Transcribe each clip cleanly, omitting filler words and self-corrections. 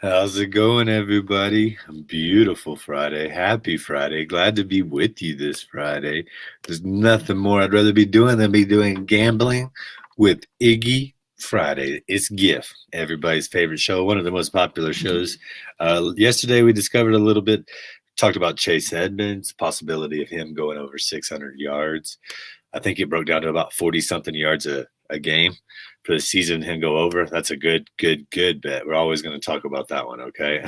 How's it going, everybody? Beautiful Friday. Happy Friday. Glad to be with you this Friday. There's nothing more I'd rather be doing than be doing gambling with Iggy Friday. It's GIF, everybody's favorite show, one of the most popular shows. Yesterday, we discovered a little bit, talked about Chase Edmonds, possibility of him going over 600 yards. I think it broke down to about 40 something yards a game for the season, him go over. That's a good bet. We're always going to talk about that one, okay?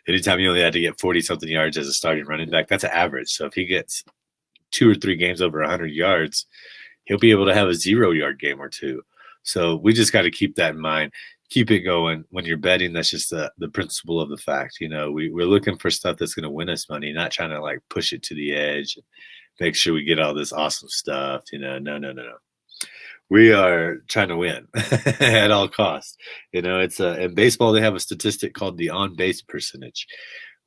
Anytime you only had to get 40 something yards as a starting running back, that's an average. So if he gets 2 or 3 games over 100 yards, he'll be able to have a 0 yard game or two. So we just got to keep that in mind. Keep it going when you're betting. That's just the principle of the fact. You know, we're looking for stuff that's going to win us money, not trying to like push it to the edge, make sure we get all this awesome stuff. You know, no. We are trying to win at all costs. You know, it's in baseball, they have a statistic called the on base percentage.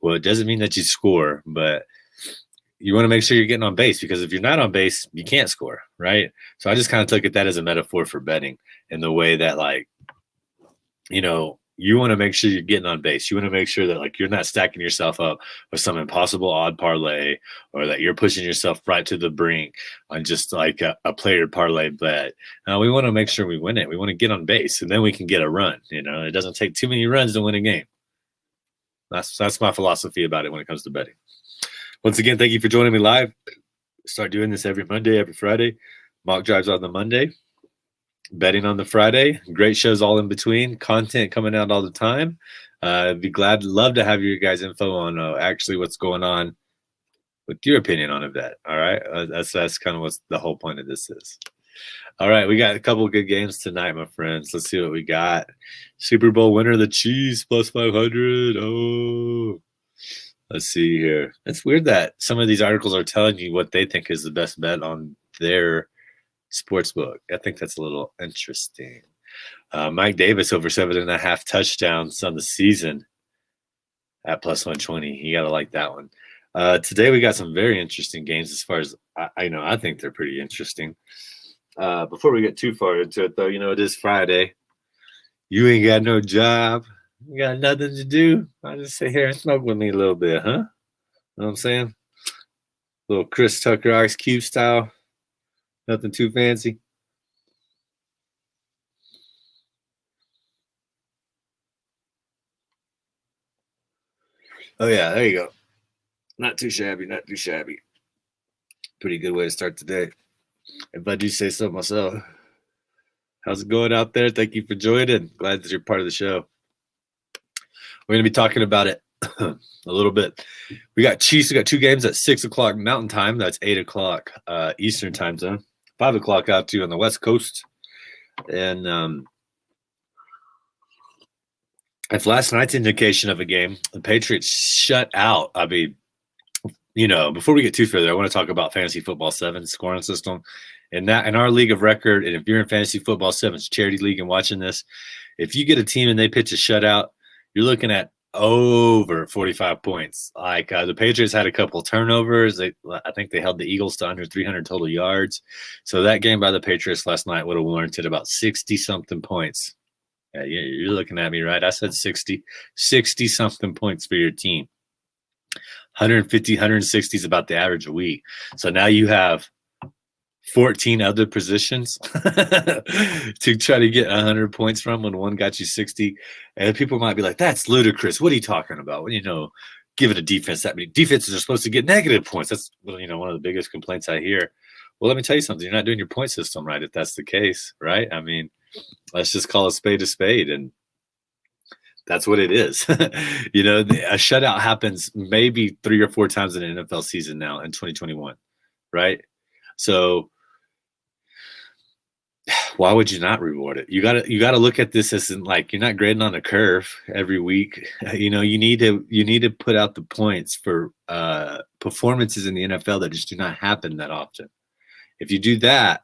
Well, it doesn't mean that you score, but you want to make sure you're getting on base, because if you're not on base, you can't score, right? So I just kind of took it that as a metaphor for betting, in the way that, like, you know, you want to make sure you're getting on base. You want to make sure that, like, you're not stacking yourself up with some impossible odd parlay, or that you're pushing yourself right to the brink on just like a player parlay bet. We want to make sure we win it. We want to get on base, and then we can get a run. You know, it doesn't take too many runs to win a game. That's my philosophy about it when it comes to betting. Once again, thank you for joining me live. Start doing this every Monday, every Friday. Mock drives on the Monday, betting on the Friday. Great shows all in between. Content coming out all the time. Be love to have your guys' info on actually what's going on with your opinion on a bet. All right, that's kind of what the whole point of this is. All right, we got a couple of good games tonight, my friends. Let's see what we got. Super Bowl winner, the Chiefs, plus 500. Oh. Let's see here. It's weird that some of these articles are telling you what they think is the best bet on their sports book. I think that's a little interesting. Mike Davis over 7.5 touchdowns on the season at plus 120. You got to like that one. Today we got some very interesting games, as far as I know. I think they're pretty interesting. Before we get too far into it, though, you know, it is Friday. You ain't got no job. You got nothing to do. I just sit here and smoke with me a little bit, huh? You know what I'm saying? Little Chris Tucker Ice Cube style. Nothing too fancy. Oh, yeah, there you go. Not too shabby, not too shabby. Pretty good way to start the day, if I do say so myself. How's it going out there? Thank you for joining. Glad that you're part of the show. We're going to be talking about it a little bit. We got Chiefs. We got 2 games at 6 o'clock Mountain Time. That's 8 o'clock Eastern Time Zone. 5 o'clock out to on the West Coast. And if last night's indication of a game, the Patriots shut out. I mean, you know, before we get too further, I want to talk about Fantasy Football 7 scoring system. And that in our league of record, and if you're in Fantasy Football 7's charity league and watching this, if you get a team and they pitch a shutout, you're looking at over 45 points. Like the Patriots had a couple turnovers. I think they held the Eagles to under 300 total yards. So that game by the Patriots last night would have warranted about 60-something points. Yeah, you're looking at me, right? I said 60-something points for your team. 150, 160 is about the average a week. So now you have 14 other positions to try to get 100 points from, when one got you 60. And people might be like, that's ludicrous. What are you talking about? Well, you know, give it a defense. That many defenses are supposed to get negative points. That's, you know, one of the biggest complaints I hear. Well, let me tell you something. You're not doing your point system right if that's the case, right? I mean, let's just call a spade, and that's what it is. You know, a shutout happens maybe 3 or 4 times in an NFL season now in 2021, right? So why would you not reward it? You gotta look at this as in, like, you're not grading on a curve every week. You know, you need to put out the points for performances in the NFL that just do not happen that often. If you do that,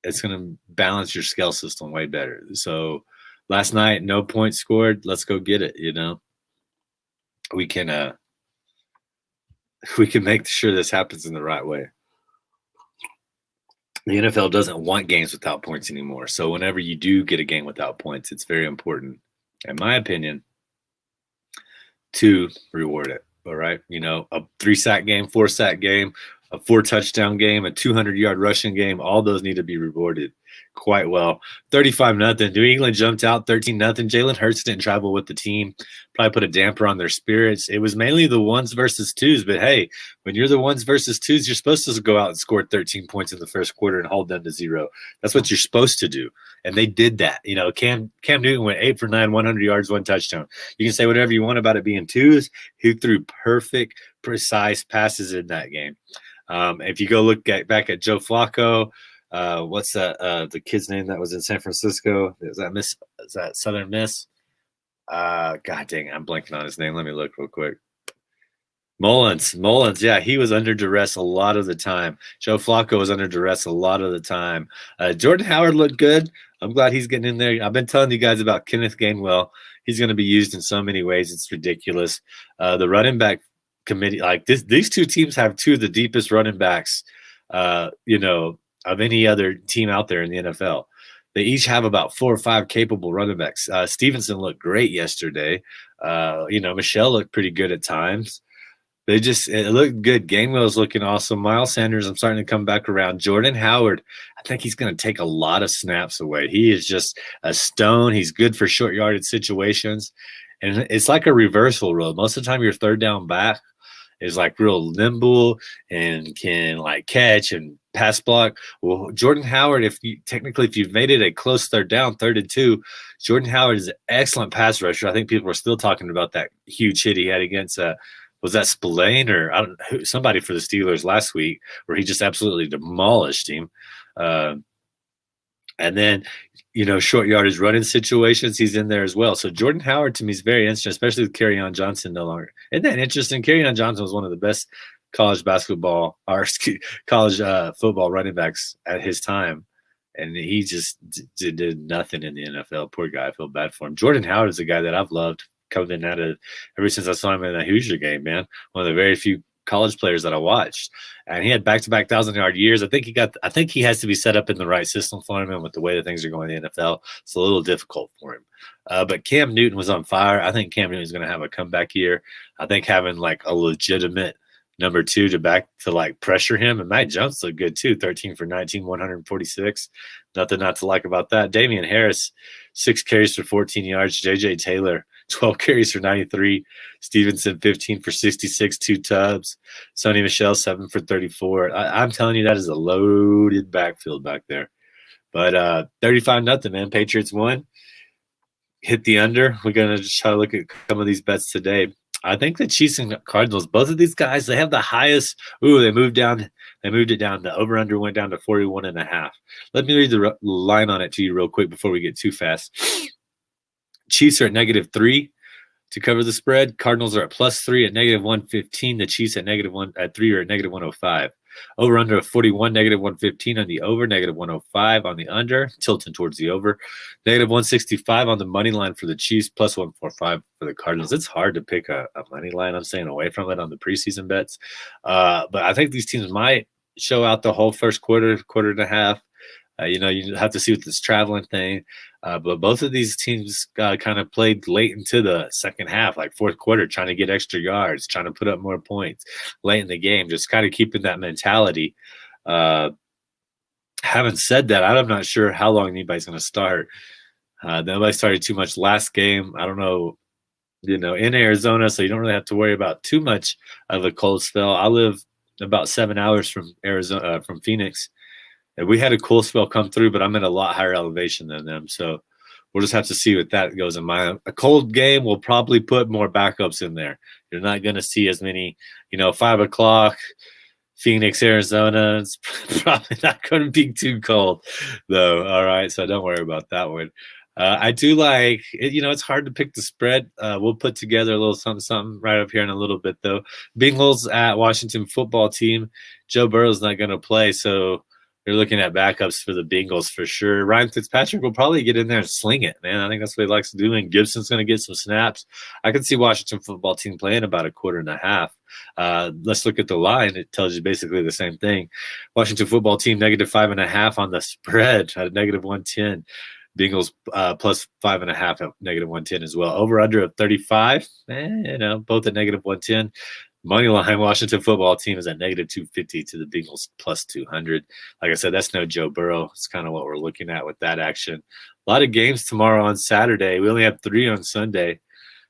it's going to balance your scale system way better. So last night, no points scored. Let's go get it. You know, we can make sure this happens in the right way. The NFL doesn't want games without points anymore. So whenever you do get a game without points, it's very important, in my opinion, to reward it. All right. A 3-sack game, 4-sack game, a 4-touchdown game, a 200-yard rushing game. All those need to be rewarded quite well. 35-0. New England jumped out 13-0. Jalen Hurts didn't travel with the team. Probably put a damper on their spirits. It was mainly the ones versus twos, but hey, when you're the ones versus twos, you're supposed to go out and score 13 points in the first quarter and hold them to 0. That's what you're supposed to do. And they did that. Cam Newton went 8 for 9, 100 yards, 1 touchdown. You can say whatever you want about it being twos. He threw perfect, precise passes in that game. If you go look back at Joe Flacco, what's that? The kid's name that was in San Francisco? Is that Southern Miss? God dang, I'm blanking on his name. Let me look real quick. Mullins, yeah, he was under duress a lot of the time. Joe Flacco was under duress a lot of the time. Jordan Howard looked good. I'm glad he's getting in there. I've been telling you guys about Kenneth Gainwell. He's going to be used in so many ways. It's ridiculous. The running back committee, like these two teams have two of the deepest running backs, of any other team out there in the NFL. They each have about 4 or 5 capable running backs. Stevenson looked great yesterday. Michelle looked pretty good at times. It looked good. Gainwell's looking awesome. Miles Sanders, I'm starting to come back around. Jordan Howard, I think he's going to take a lot of snaps away. He is just a stone. He's good for short yardage situations. And it's like a reversal role. Most of the time, your third down back is like real nimble and can like catch and pass block. Well, Jordan Howard, if you've made it a close third down, 3rd and 2, Jordan Howard is an excellent pass rusher. I think people are still talking about that huge hit he had against was that Spillane or somebody for the Steelers last week, where he just absolutely demolished him. And then, short yardage running situations, he's in there as well. So Jordan Howard to me is very interesting, especially with Kerryon Johnson no longer. Isn't that interesting? Kerryon Johnson was one of the best college football running backs at his time. And he just did nothing in the NFL. Poor guy. I feel bad for him. Jordan Howard is a guy that I've loved coming out of ever since I saw him in that Hoosier game, man. One of the very few college players that I watched. And he had back-to-back 1,000-yard years. I think he has to be set up in the right system for him, and with the way that things are going in the NFL, it's a little difficult for him. But Cam Newton was on fire. I think Cam Newton is going to have a comeback year. I think having like a legitimate number 2 to like pressure him, and Matt Jones looked good too. 13 for 19, 146. Nothing not to like about that. Damian Harris, 6 carries for 14 yards. J.J. Taylor, 12 carries for 93. Stevenson, 15 for 66, 2 tubs. Sonny Michel, 7 for 34. I'm telling you, that is a loaded backfield back there. But 35-0, man. Patriots won. Hit the under. We're going to just try to look at some of these bets today. I think the Chiefs and Cardinals, both of these guys, they have the highest. They moved it down. The over-under went down to 41.5. Let me read the line on it to you real quick before we get too fast. Chiefs are at -3 to cover the spread. Cardinals are at +3 at -115. The Chiefs at -1 at 3 are at -105. Over under of 41, -115 on the over, -105 on the under, tilting towards the over, -165 on the money line for the Chiefs, +145 for the Cardinals. It's hard to pick a money line. I'm staying away from it on the preseason bets. But I think these teams might show out the whole first quarter and a half. You have to see with this traveling thing. But both of these teams kind of played late into the second half, like fourth quarter, trying to get extra yards, trying to put up more points late in the game, just kind of keeping that mentality. Having said that, I'm not sure how long anybody's going to start. Nobody started too much last game. I don't know, in Arizona, so you don't really have to worry about too much of a cold spell. I live about 7 hours from Arizona, from Phoenix. And we had a cool spell come through, but I'm at a lot higher elevation than them. So we'll just have to see what that goes in mind. A cold game will probably put more backups in there. You're not going to see as many, 5 o'clock, Phoenix, Arizona. It's probably not going to be too cold, though. All right, so don't worry about that one. I do like it. It's hard to pick the spread. We'll put together a little something right up here in a little bit, though. Bengals at Washington football team. Joe Burrow's not going to play, so you're looking at backups for the Bengals for sure. Ryan Fitzpatrick will probably get in there and sling it, man. I think that's what he likes to do. And Gibson's going to get some snaps. I can see Washington football team playing about a quarter and a half. Let's look at the line. It tells you basically the same thing. Washington football team -5.5 on the spread at -110. Bengals plus 5.5 at negative 110 as well. Over under of 35, both at negative 110. Money line Washington football team is at negative 250 to the Bengals plus 200. Like I said, that's no Joe Burrow. It's kind of what we're looking at with that action. A lot of games tomorrow on Saturday. We only have 3 on Sunday.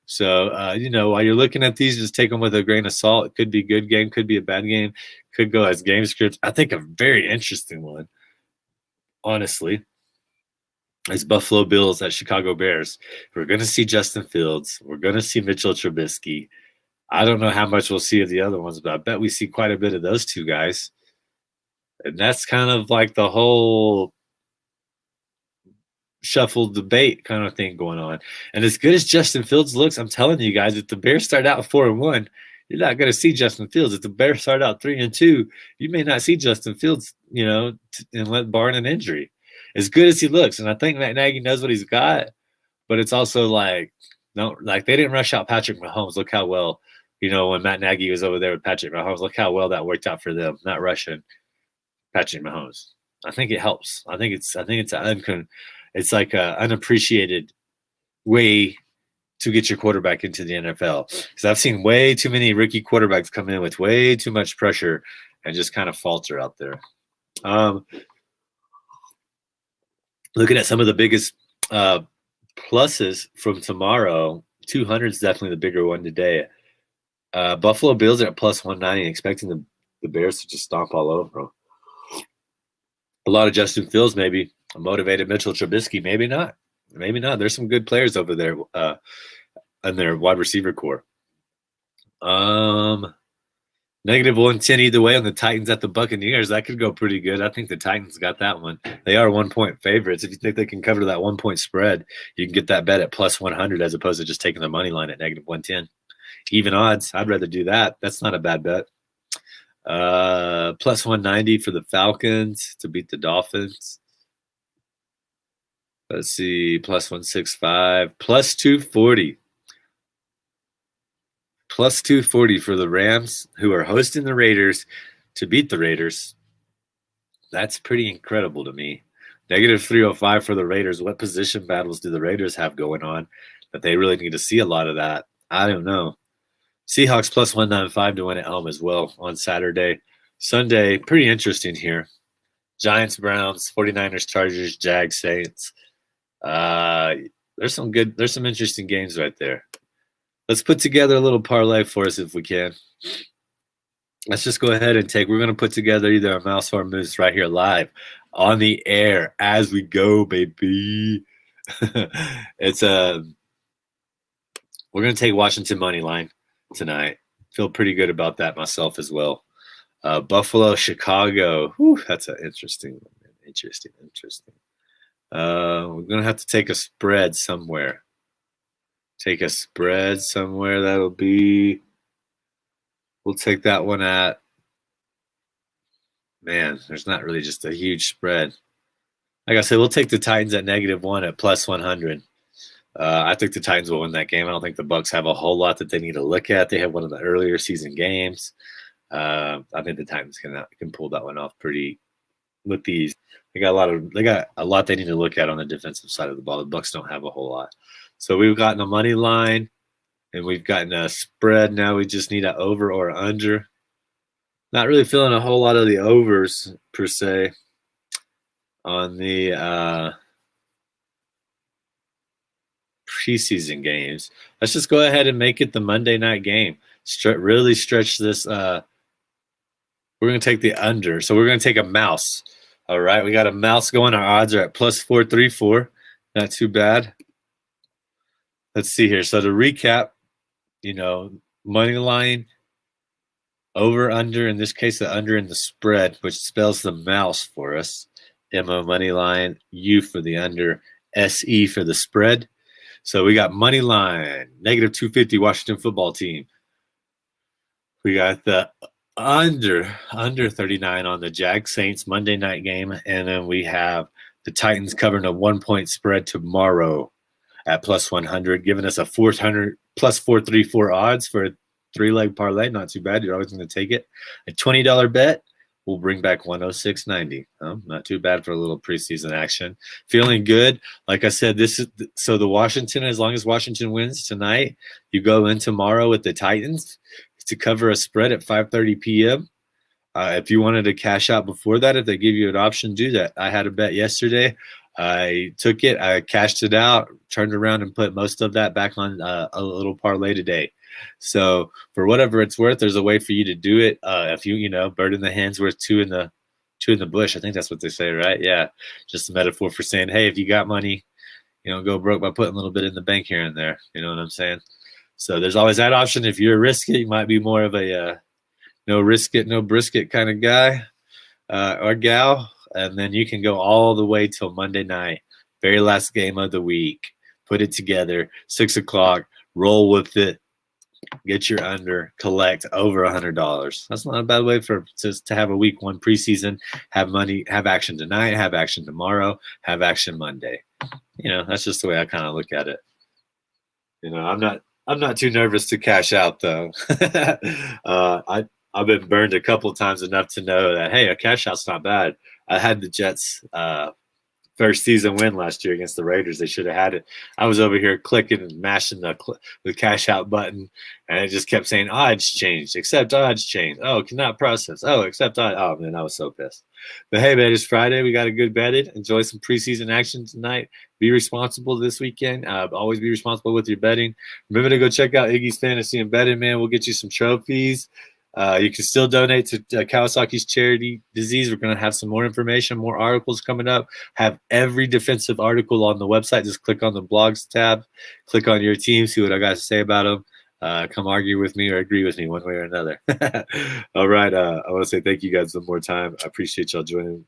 So, while you're looking at these, just take them with a grain of salt. It could be a good game, could be a bad game, could go as game scripts. I think a very interesting one, honestly, is Buffalo Bills at Chicago Bears. We're going to see Justin Fields. We're going to see Mitchell Trubisky. I don't know how much we'll see of the other ones, but I bet we see quite a bit of those two guys. And that's kind of like the whole shuffle debate kind of thing going on. And as good as Justin Fields looks, I'm telling you guys, if the Bears start out 4-1, you're not going to see Justin Fields. If the Bears start out 3-2, you may not see Justin Fields, barring an injury. As good as he looks, and I think Matt Nagy knows what he's got, but it's also they didn't rush out Patrick Mahomes. Look how well, when Matt Nagy was over there with Patrick Mahomes, look how well that worked out for them, not rushing Patrick Mahomes. I think it helps. I think it's like an unappreciated way to get your quarterback into the NFL. Because I've seen way too many rookie quarterbacks come in with way too much pressure and just kind of falter out there. Looking at some of the biggest pluses from tomorrow, 200 is definitely the bigger one today. Buffalo Bills are at plus 190, expecting the Bears to just stomp all over them. A lot of Justin Fields, maybe. A motivated Mitchell Trubisky, maybe not. Maybe not. There's some good players over there in their wide receiver core. Negative 110 either way on the Titans at the Buccaneers. That could go pretty good. I think the Titans got that one. They are 1-point favorites. If you think they can cover that 1-point spread, you can get that bet at plus 100 as opposed to just taking the money line at negative 110. Even odds. I'd rather do that. That's not a bad bet. Plus 190 for the Falcons to beat the Dolphins. Let's see. Plus 165. Plus 240. Plus 240 for the Rams, who are hosting the Raiders, to beat the Raiders. That's pretty incredible to me. Negative 305 for the Raiders. What position battles do the Raiders have going on that they really need to see a lot of that? I don't know. Seahawks plus 195 to win at home as well on Saturday. Sunday, pretty interesting here. Giants, Browns, 49ers, Chargers, Jags, Saints. There's some interesting games right there. Let's put together a little parlay for us if we can. Let's just go ahead and we're going to put together either a mouse or a moose right here live on the air as we go, baby. We're going to take Washington money line tonight. Feel pretty good about that myself as well. Buffalo, Chicago. Whew, that's an interesting. We're going to have to take a spread somewhere. That'll be. We'll take that one at. Man, there's not really just a huge spread. Like I said, we'll take the Titans at -1 at plus 100. I think the Titans will win that game. I don't think the Bucs have a whole lot that they need to look at. They have one of the earlier season games. I think the Titans can pull that one off pretty. With these, they got a lot they need to look at on the defensive side of the ball. The Bucs don't have a whole lot. So we've gotten a money line, and we've gotten a spread. Now we just need an over or under. Not really feeling a whole lot of the overs per se on the preseason games. Let's just go ahead and make it the Monday night game. Really stretch this. We're going to take the under. So we're going to take a mouse. All right. We got a mouse going. Our odds are at plus 434. Not too bad. Let's see here. So to recap, money line, over, under. In this case, the under in the spread, which spells the mouse for us. MO money line, U for the under, SE for the spread. So we got money line, -250 Washington football team. We got the under 39 on the Jags Saints Monday night game. And then we have the Titans covering a 1-point spread tomorrow at plus 100, giving us a plus 434 odds for a 3-leg parlay. Not too bad. You're always going to take it. A $20 bet We'll bring back 106.90. Not too bad for a little preseason action. Feeling good. Like I said, this is so the Washington. As long as Washington wins tonight, you go in tomorrow with the Titans to cover a spread at 5:30 p.m. If you wanted to cash out before that, if they give you an option, do that. I had a bet yesterday. I took it. I cashed it out, turned around, and put most of that back on a little parlay today. So for whatever it's worth, there's a way for you to do it. If bird in the hand's worth two in the bush. I think that's what they say, right? Yeah, just a metaphor for saying, hey, if you got money, go broke by putting a little bit in the bank here and there. You know what I'm saying? So there's always that option. If you're risky, you might be more of a no risk it, no brisket kind of guy or gal. And then you can go all the way till Monday night, very last game of the week. Put it together, 6 o'clock, roll with it, get your under, collect over $100. That's not a bad way to have a week one preseason, have money, have action tonight, have action tomorrow, have action Monday. That's just the way I kind of look at it. I'm not too nervous to cash out though. I've been burned a couple of times enough to know that hey, a cash out's not bad. I had the Jets first season win last year against the Raiders. They should have had it. I was over here clicking and mashing the cash out button, and it just kept saying odds changed, accept odds changed. Oh, cannot process. Oh, accept odds. Oh man, I was so pissed. But hey, man, it's Friday. We got a good betted. Enjoy some preseason action tonight. Be responsible this weekend. Always be responsible with your betting. Remember to go check out Iggy's Fantasy and Betting, man. We'll get you some trophies. You can still donate to Kawasaki's charity disease. We're going to have some more information, more articles coming up. Have every defensive article on the website. Just click on the blogs tab, click on your team, see what I got to say about them. Come argue with me or agree with me one way or another. All right. I want to say thank you guys one more time. I appreciate y'all joining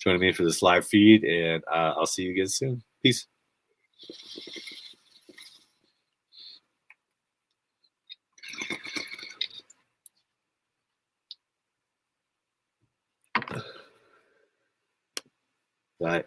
me for this live feed, and I'll see you again soon. Peace. Bye.